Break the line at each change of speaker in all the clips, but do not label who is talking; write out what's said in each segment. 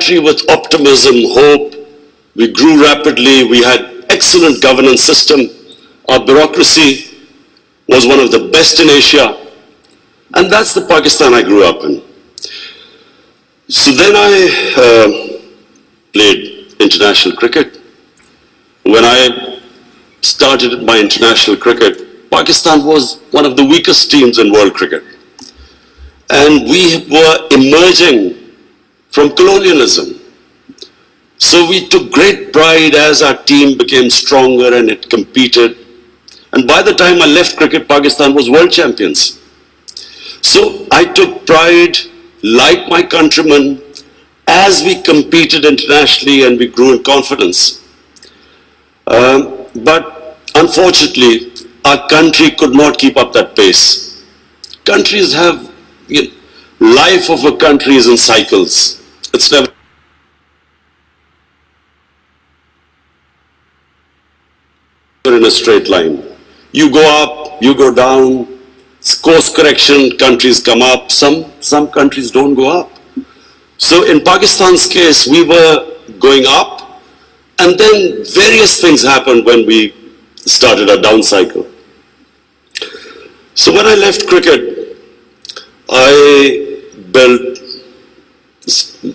country with optimism, hope. We grew rapidly. We had excellent governance system. Our bureaucracy was one of the best in Asia. And that's the Pakistan I grew up in. So then I played international cricket. When I started my international cricket, Pakistan was one of the weakest teams in world cricket. And we were emerging from colonialism. So we took great pride as our team became stronger and it competed. And by the time I left cricket, Pakistan was world champions. So I took pride, like my countrymen, as we competed internationally and we grew in confidence. But unfortunately, our country could not keep up that pace. Countries have, life of a country is in cycles. It's never in a straight line. You go up, you go down, course correction, countries come up, some countries don't go up. So in Pakistan's case, we were going up, and then various things happened when we started our down cycle. So when I left cricket, I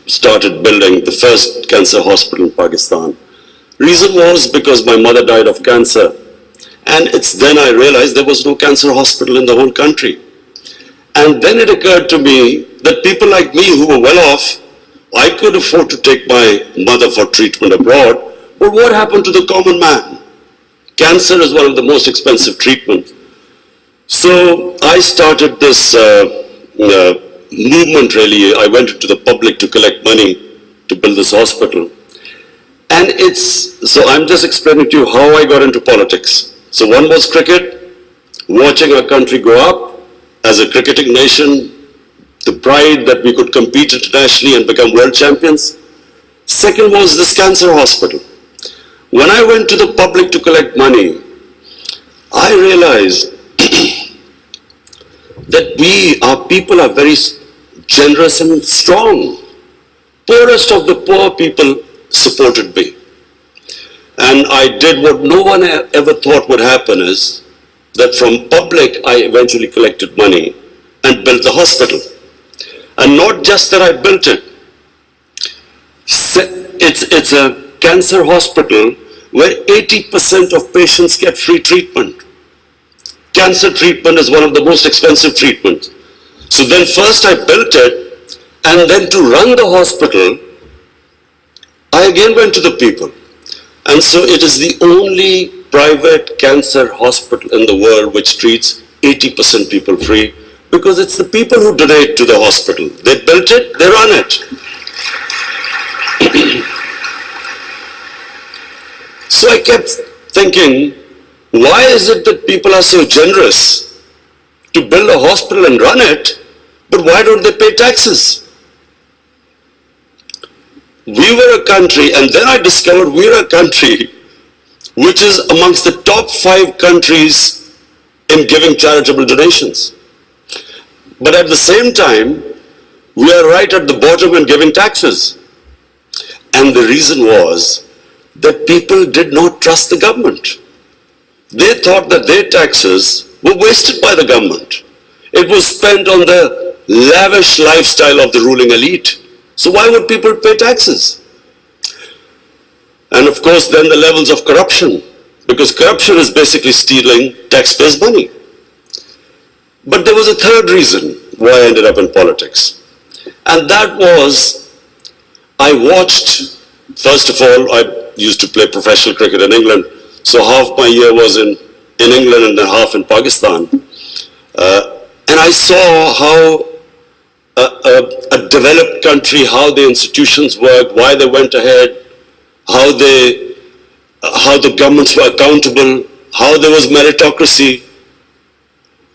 started building the first cancer hospital in Pakistan. Reason was because my mother died of cancer. And it's then I realized there was no cancer hospital in the whole country. And then it occurred to me that people like me who were well off, I could afford to take my mother for treatment abroad, but what happened to the common man? Cancer is one of the most expensive treatments. So I started this movement really. I went into the public to collect money to build this hospital. And so I'm just explaining to you how I got into politics. So one was cricket, watching our country grow up as a cricketing nation, the pride that we could compete internationally and become world champions. Second was this cancer hospital. When I went to the public to collect money, I realized that our people are very generous and strong. Poorest of the poor people supported me. And I did what no one ever thought would happen, is that from public I eventually collected money and built the hospital. And not just that I built it. It's a cancer hospital where 80% of patients get free treatment. Cancer treatment is one of the most expensive treatments. So then first I built it, and then to run the hospital, I again went to the people. And so it is the only private cancer hospital in the world which treats 80% people free, because it's the people who donate to the hospital. They built it, they run it. So I kept thinking, why is it that people are so generous to build a hospital and run it, but why don't they pay taxes? We were a country, and then I discovered we're a country which is amongst the top 5 countries in giving charitable donations. But at the same time, we are right at the bottom in giving taxes. And the reason was that people did not trust the government. They thought that their taxes were wasted by the government. It was spent on the lavish lifestyle of the ruling elite. So why would people pay taxes? And of course then the levels of corruption, because corruption is basically stealing taxpayers' money. But there was a third reason why I ended up in politics. And that was, I watched, first of all, I used to play professional cricket in England, so half my year was in England and then half in Pakistan. And I saw how a developed country, how the institutions worked, why they went ahead, how the governments were accountable, how there was meritocracy,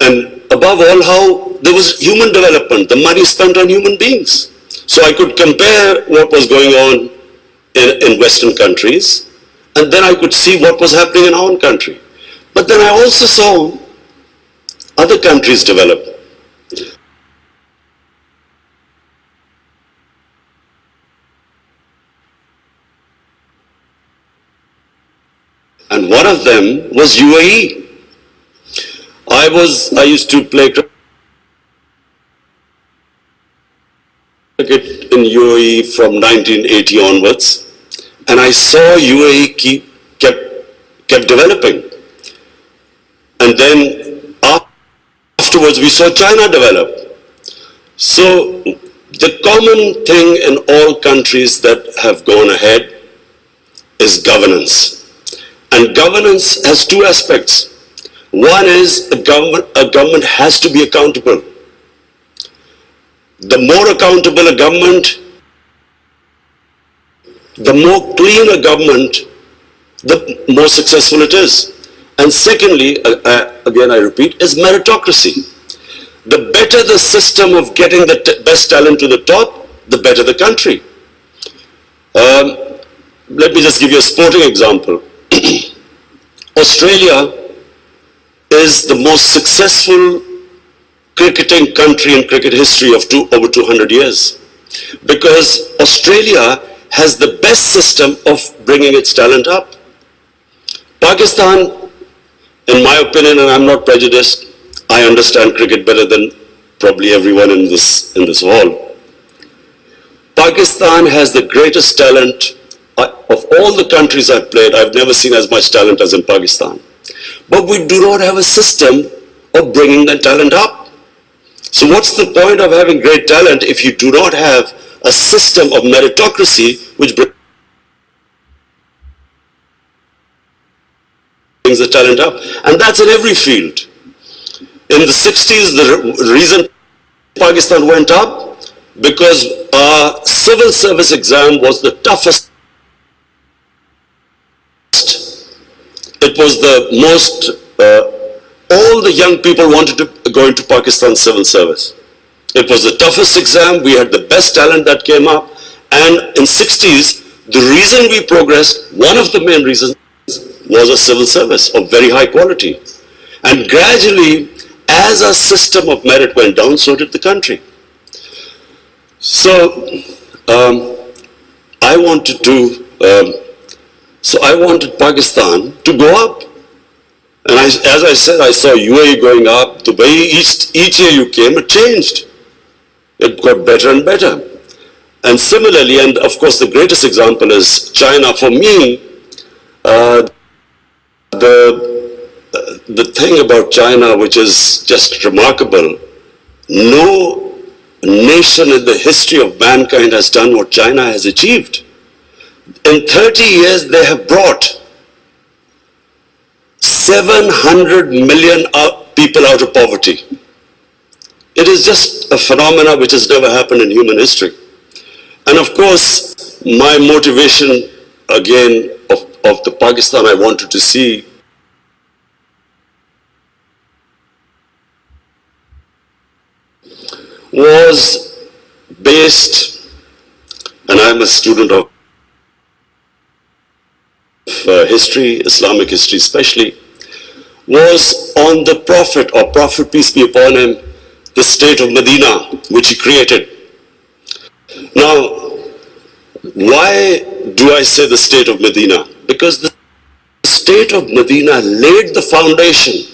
and above all, how there was human development, the money spent on human beings. So I could compare what was going on in Western countries, and then I could see what was happening in our own country. But then I also saw other countries develop. and one of them was UAE. I used to play cricket in UAE from 1980 onwards, and I saw UAE kept developing. And then afterwards we saw China develop. So the common thing in all countries that have gone ahead is governance. And governance has two aspects. One is a government has to be accountable. The more accountable a government, the more clean a government, the more successful it is. And secondly, again I repeat, is meritocracy. The better the system of getting the best talent to the top, the better the country. Let me just give you a sporting example. Australia is the most successful cricketing country in cricket history of over 200 years, because Australia has the best system of bringing its talent up. Pakistan, in my opinion, and I'm not prejudiced, I understand cricket better than probably everyone in this hall. Pakistan has the greatest talent of all the countries I've played. I've never seen as much talent as in Pakistan. But we do not have a system of bringing that talent up. So what's the point of having great talent if you do not have a system of meritocracy which brings the talent up? And that's in every field. In the 60s, the reason Pakistan went up, because our civil service exam was the toughest. It was the most, all the young people wanted to go into Pakistan civil service. It was the toughest exam, we had the best talent that came up, and in 60s, the reason we progressed, one of the main reasons was a civil service of very high quality. And gradually, as our system of merit went down, so did the country. So, I wanted Pakistan to go up. And as I said, I saw UAE going up, Dubai, each year you came, it changed. It got better and better. And similarly, and of course the greatest example is China. For me, the thing about China which is just remarkable, no nation in the history of mankind has done what China has achieved. In 30 years, they have brought 700 million people out of poverty. It is just a phenomenon which has never happened in human history. And of course, my motivation, again, of the Pakistan I wanted to see was based, and I'm a student of history, Islamic history especially, was on the Prophet, or Prophet peace be upon him, the state of Medina, which he created. Now, why do I say the state of Medina? Because the state of Medina laid the foundation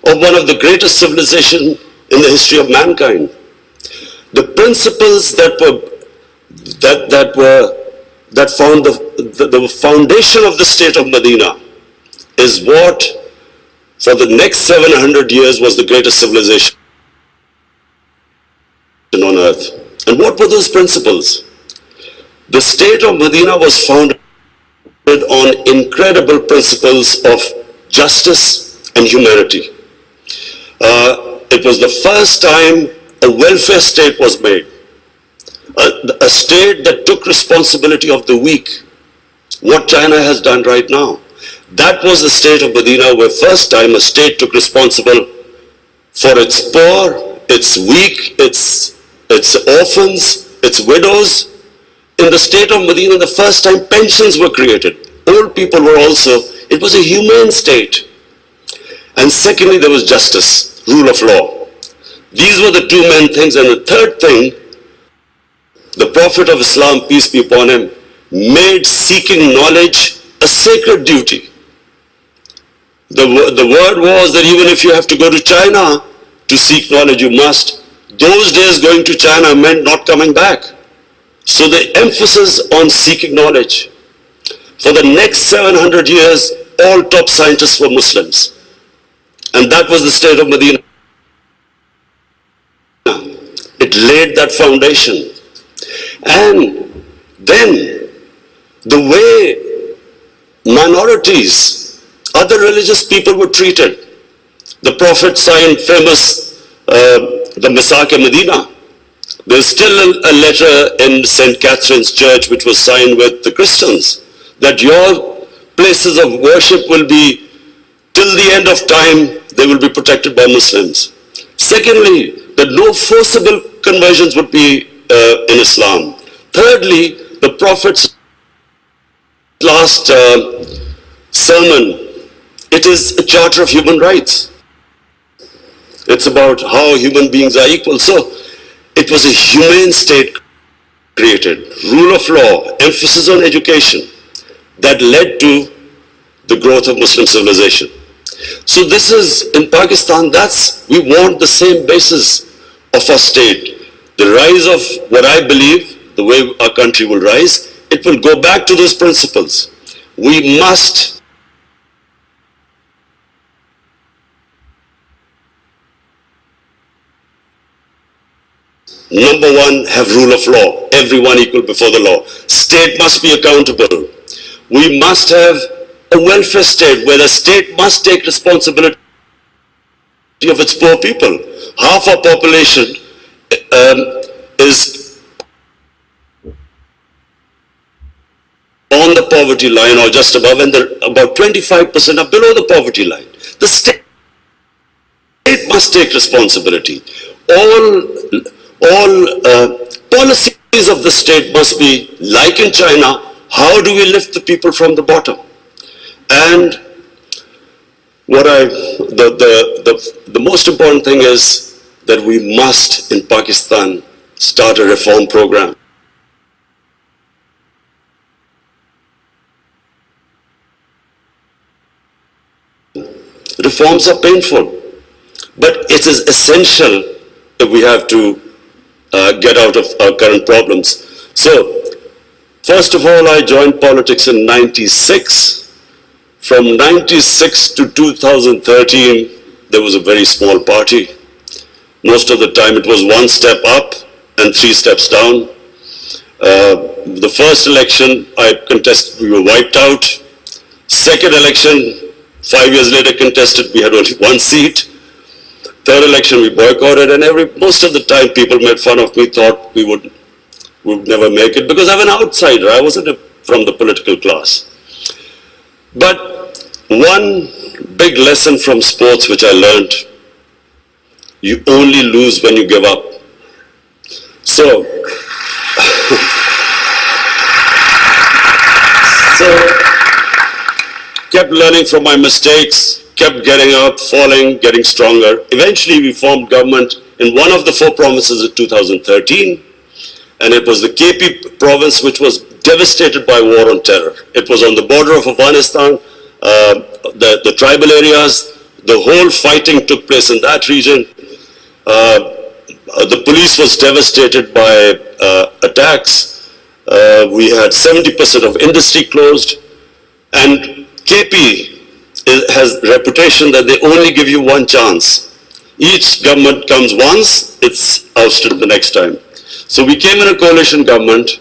of one of the greatest civilizations in the history of mankind. The principles that found the foundation of the state of Medina is what for the next 700 years was the greatest civilization on earth. And what were those principles? The state of Medina was founded on incredible principles of justice and humanity. It was the first time a welfare state was made. A state that took responsibility of the weak, what China has done right now. That was the state of Medina, where first time a state took responsible for its poor, its weak, its orphans, its widows. In the state of Medina, the first time pensions were created. Old people were also, it was a humane state. And secondly, there was justice, rule of law. These were the two main things. And the third thing, the Prophet of Islam, peace be upon him, made seeking knowledge a sacred duty. The word was that even if you have to go to China to seek knowledge, you must. Those days going to China meant not coming back. So the emphasis on seeking knowledge. For the next 700 years, all top scientists were Muslims. And that was the state of Medina. It laid that foundation. And then the way minorities, other religious people were treated. The Prophet signed the Misaq Medina. There's still a letter in St. Catherine's Church which was signed with the Christians that your places of worship will be, till the end of time, they will be protected by Muslims. Secondly, that no forcible conversions would be in Islam. Thirdly, the Prophet's last sermon, it is a charter of human rights. It's about how human beings are equal. So it was a humane state created, rule of law, emphasis on education, that led to the growth of Muslim civilization. So this is, in Pakistan, we want the same basis of our state. The rise of what I believe, the way our country will rise, it will go back to those principles. We must number one, have rule of law, everyone equal before the law. State must be accountable. We must have a welfare state where the state must take responsibility of its poor people. Half our population is on the poverty line or just above, and about 25% are below the poverty line. The state must take responsibility. All policies of the state must be like in China. How do we lift the people from the bottom? And the most important thing is that we must, in Pakistan, start a reform program. Reforms are painful, but it is essential if we have to get out of our current problems. So, first of all, I joined politics in '96. From '96 to 2013, there was a very small party. Most of the time it was one step up and three steps down. The first election I contested, we were wiped out. Second election, 5 years later contested, we had only one seat. Third election we boycotted, and most of the time people made fun of me, thought we would never make it because I'm an outsider. I wasn't from the political class. But one big lesson from sports which I learned, you only lose when you give up. So kept learning from my mistakes, kept getting up, falling, getting stronger. Eventually we formed government in one of the 4 provinces in 2013, and it was the KP province which was devastated by war on terror. It was on the border of Afghanistan, the tribal areas, the whole fighting took place in that region. The police was devastated by attacks. We had 70% of industry closed, and KP has a reputation that they only give you one chance. Each government comes once, it's ousted the next time. So we came in a coalition government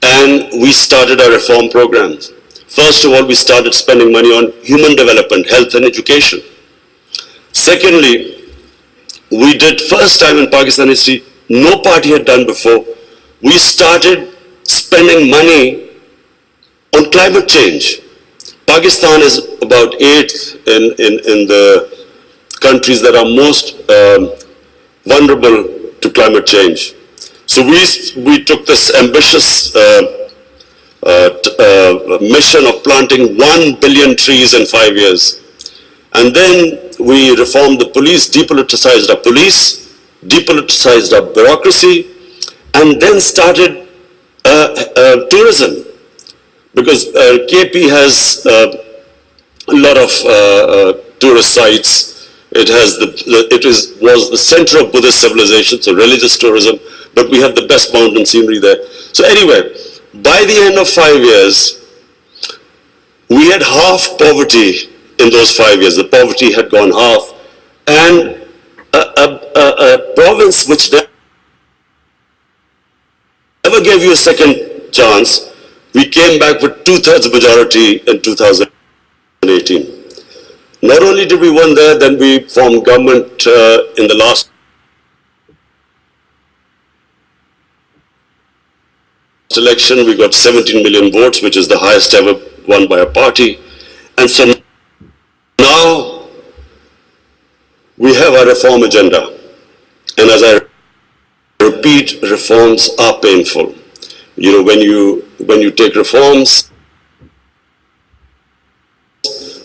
and we started our reform programs. First of all, we started spending money on human development, health and education. Secondly, we did, first time in Pakistan history, no party had done before, we started spending money on climate change. Pakistan is about 8th in the countries that are most vulnerable to climate change. So we took this ambitious mission of planting 1 billion trees in 5 years. And then we reformed the police, depoliticized our police, depoliticized our bureaucracy, and then started tourism. Because KP has a lot of tourist sites. It has was the center of Buddhist civilization, so religious tourism, but we have the best mountain scenery there. So anyway, by the end of 5 years, we had half poverty in those 5 years. The poverty had gone half, and a province which never gave you a second chance, we came back with 2/3 majority in 2018. Not only did we win there, then we formed government in the last election. We got 17 million votes, which is the highest ever won by a party. And so now we have a reform agenda. And as I repeat, reforms are painful. You know, when you take reforms,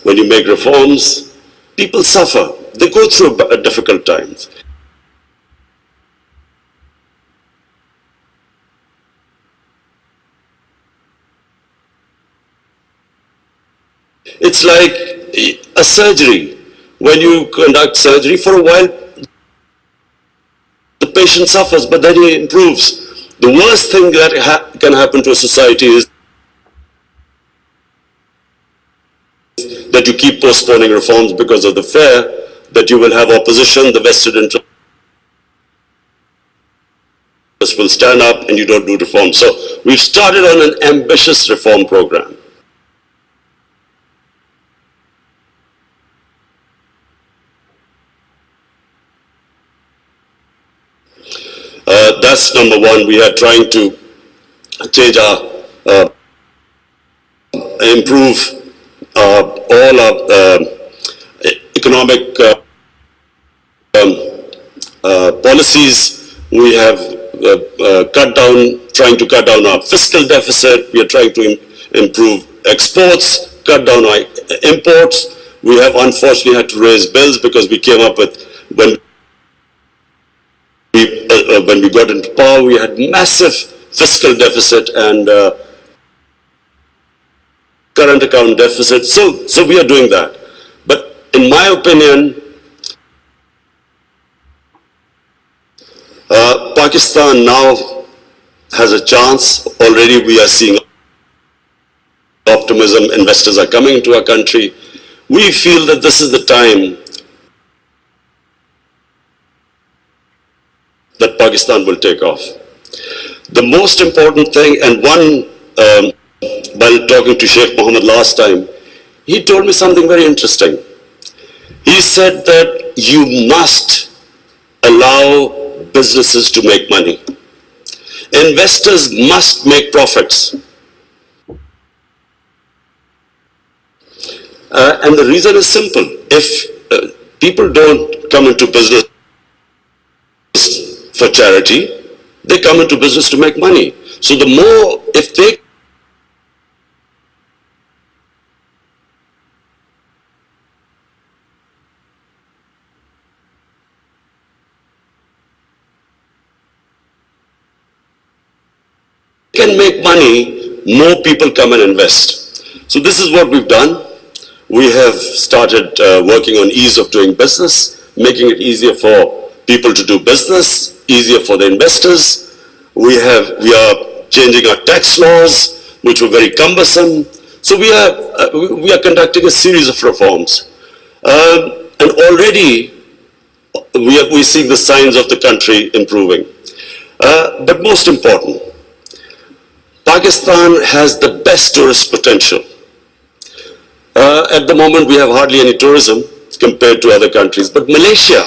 when you make reforms, people suffer. They go through difficult times. It's like a surgery. When you conduct surgery, for a while, the patient suffers, but then he improves. The worst thing that can happen to a society is that you keep postponing reforms because of the fear that you will have opposition, the vested interest will stand up and you don't do reform. So we've started on an ambitious reform program. That's number one. We are trying to change our, improve all our economic policies. We have trying to cut down our fiscal deficit. We are trying to improve exports, cut down our imports. We have unfortunately had to raise bills because we came up with, when we got into power, we had massive fiscal deficit and current account deficit. So we are doing that. But in my opinion, Pakistan now has a chance. Already we are seeing optimism. Investors are coming into our country. We feel that this is the time that Pakistan will take off. The most important thing, and while talking to Sheikh Mohammed last time, he told me something very interesting. He said that you must allow businesses to make money. Investors must make profits. And the reason is simple. If people don't come into business for charity, they come into business to make money. So the more, if they can make money, more people come and invest. So this is what we've done. We have started working on ease of doing business, making it easier for people to do business, easier for the investors. We are changing our tax laws, which were very cumbersome. So we are conducting a series of reforms. And already we're seeing the signs of the country improving. But most important, Pakistan has the best tourist potential. At the moment, we have hardly any tourism compared to other countries. But Malaysia,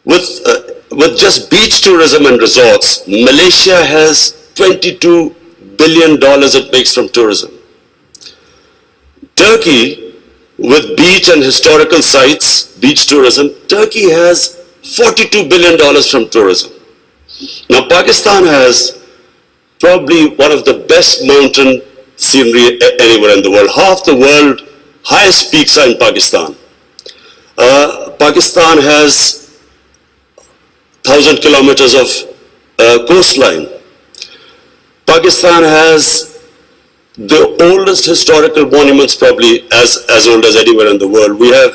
with just beach tourism and resorts, Malaysia has $22 billion it makes from tourism. Turkey, with beach and historical sites, beach tourism, Turkey has $42 billion from tourism. Now, Pakistan has probably one of the best mountain scenery anywhere in the world. Half the world highest peaks are in Pakistan. Pakistan has 1,000 kilometers of coastline. Pakistan has the oldest historical monuments, probably as old as anywhere in the world. We have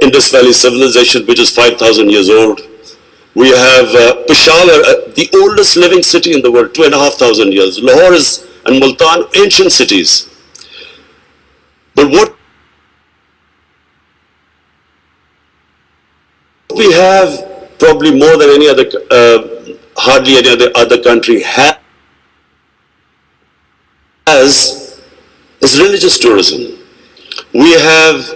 Indus Valley civilization, which is 5,000 years old. We have Peshawar, the oldest living city in the world, 2,500 years. Lahore and Multan, ancient cities. But what we have, probably more than any other, hardly any other country has, is religious tourism. We have,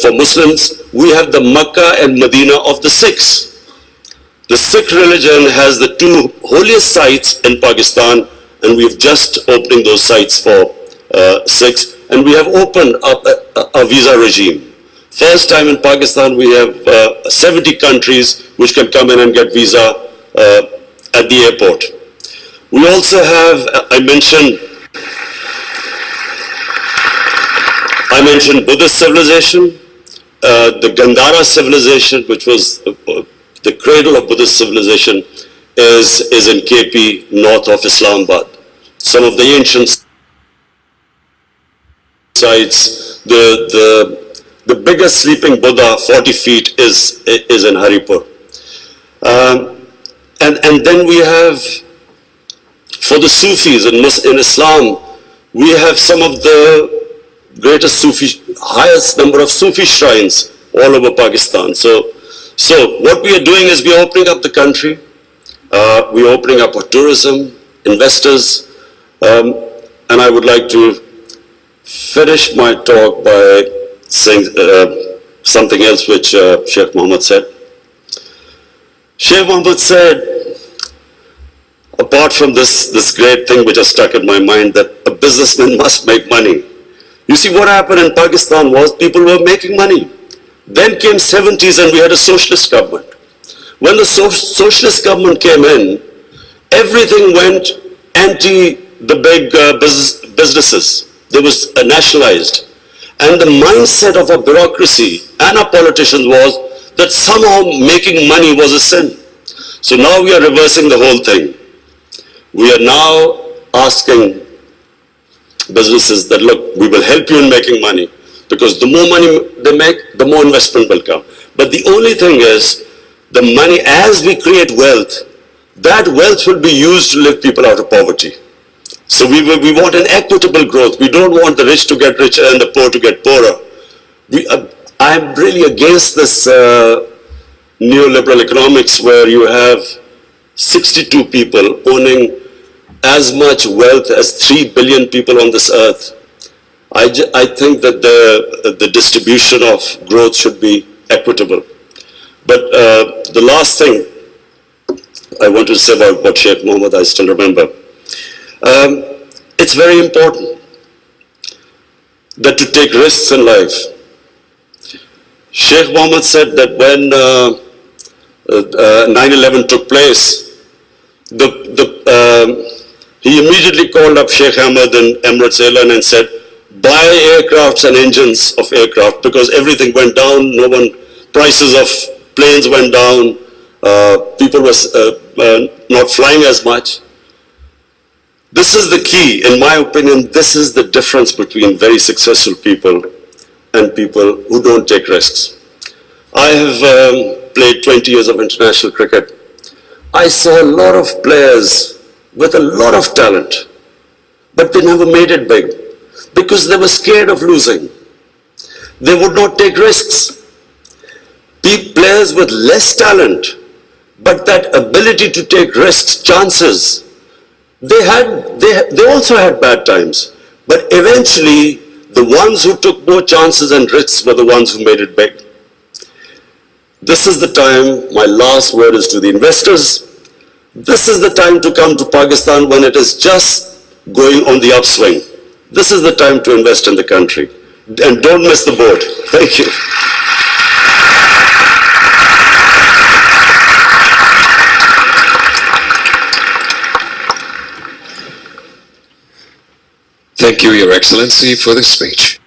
for Muslims, we have the Makkah and Medina of the Sikhs. The Sikh religion has the two holiest sites in Pakistan, and we've just opening those sites for Sikhs, and we have opened up a visa regime. First time in Pakistan, we have 70 countries which can come in and get visa at the airport. We also have, I mentioned Buddhist civilization, the Gandhara civilization, which was the cradle of Buddhist civilization, is in KP, north of Islamabad. Some of the ancient sites, the biggest sleeping Buddha, 40 feet, is in Haripur. And then we have, for the Sufis in Islam, we have some of the greatest highest number of Sufi shrines all over Pakistan. So what we are doing is we are opening up the country, we are opening up for tourism, investors, and I would like to finish my talk by saying something else which Sheikh Mohammed said. Sheikh Mohammed said, apart from this great thing which has stuck in my mind, that a businessman must make money. You see, what happened in Pakistan was people were making money. Then came 70s and we had a socialist government. When the socialist government came in, everything went anti the big businesses. They was nationalized. And the mindset of our bureaucracy and our politicians was that somehow making money was a sin. So now we are reversing the whole thing. We are now asking businesses that, look, we will help you in making money, because the more money they make, the more investment will come. But the only thing is, the money, as we create wealth, that wealth will be used to lift people out of poverty. So we want an equitable growth. We don't want the rich to get richer and the poor to get poorer. I'm really against this neoliberal economics where you have 62 people owning as much wealth as 3 billion people on this earth. I think that the distribution of growth should be equitable. But the last thing I want to say about what Sheikh Mohammed, I still remember. It's very important that to take risks in life. Sheikh Mohammed said that when 9/11 took place, he immediately called up Sheikh Ahmed and Emirates Airline and said, buy aircrafts and engines of aircraft, because everything went down. Prices of planes went down. People were not flying as much. This is the key, in my opinion. This is the difference between very successful people and people who don't take risks. I have played 20 years of international cricket. I saw a lot of players with a lot of talent, but they never made it big because they were scared of losing. They would not take risks. Players with less talent, but that ability to take risks, chances, they also had bad times. But eventually, the ones who took more chances and risks were the ones who made it big. This is the time, my last word is to the investors. This is the time to come to Pakistan when it is just going on the upswing. This is the time to invest in the country. And don't miss the boat. Thank you.
Thank you, Your Excellency, for the speech.